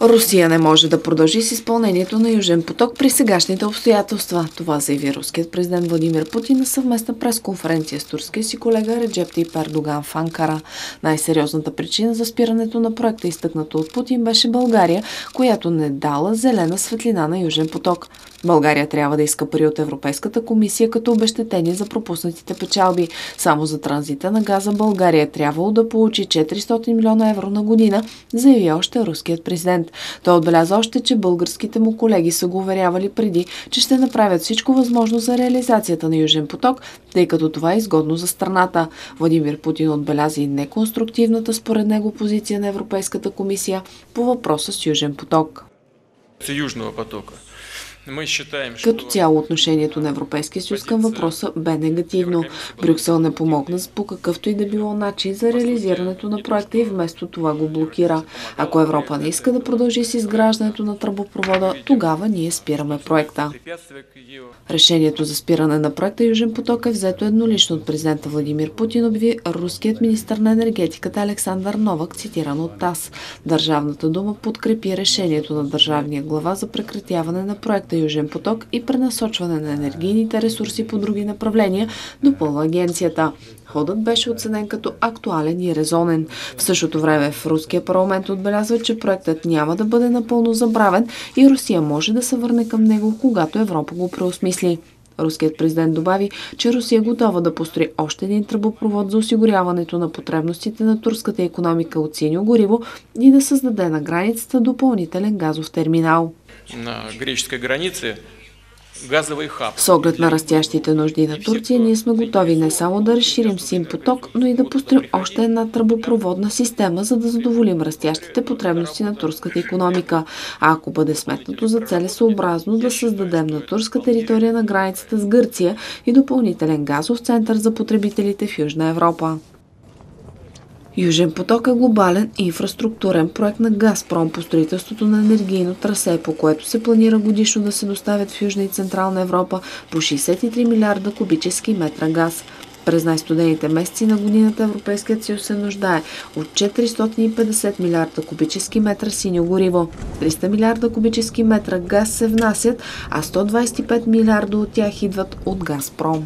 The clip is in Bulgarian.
Русия не може да продължи с изпълнението на Южен поток при сегашните обстоятелства. Това заяви руският президент Владимир Путин на съвместна пресконференция с турския си колега Реджеп Тайип Ердоган в Анкара. Най-сериозната причина за спирането на проекта, изтъкната от Путин, беше България, която не дала зелена светлина на Южен поток. България трябва да иска пари от Европейската комисия като обезщетение за пропуснатите печалби. Само за транзита на газа България е трябвало да получи 400 милиона евро на година, заяви още руският президент. Той отбеляза още, че българските му колеги са го уверявали преди, че ще направят всичко възможно за реализацията на Южен поток, тъй като това е изгодно за страната. Владимир Путин отбеляза и неконструктивната според него позиция на Европейската комисия по въпроса с Южен поток. Като цяло отношението на Европейския съюз към въпроса бе негативно. Брюксел не помогна по какъвто и да било начин за реализирането на проекта и вместо това го блокира. Ако Европа не иска да продължи с изграждането на тръбопровода, тогава ние спираме проекта. Решението за спиране на проекта Южен поток е взето еднолично от президента Владимир Путин, обяви руският министър на енергетиката Александър Новак, цитиран от ТАСС. Държавната дума подкрепи решението на държавния глава за прекратяване на проекта Южен поток и пренасочване на енергийните ресурси по други направления, допълва агенцията. Ходът беше оценен като актуален и резонен. В същото време в руския парламент отбелязва, че проектът няма да бъде напълно забравен и Русия може да се върне към него, когато Европа го преосмисли. Руският президент добави, че Русия е готова да построи още един тръбопровод за осигуряването на потребностите на турската икономика от синьо гориво и да създаде на границата допълнителен газов терминал. На греческой границе газовый хаб. С оглед на растящите нужди на Турция, ние сме готови не само да разширим Син поток, но и да построим още една тръбопроводна система, за да задоволим растящите потребности на турската икономика. А ако бъде сметнато за целесъобразно да създадем на турска територия на границата с Гърция и допълнителен газов център за потребителите в Южна Европа. Южен поток е глобален инфраструктурен проект на Газпром по строителството на енергийно трасе, по което се планира годишно да се доставят в Южна и Централна Европа по 63 милиарда кубически метра газ. През най-студените месеци на годината Европейският съюз се нуждае от 450 милиарда кубически метра синьо гориво. 300 милиарда кубически метра газ се внасят, а 125 милиарда от тях идват от Газпром.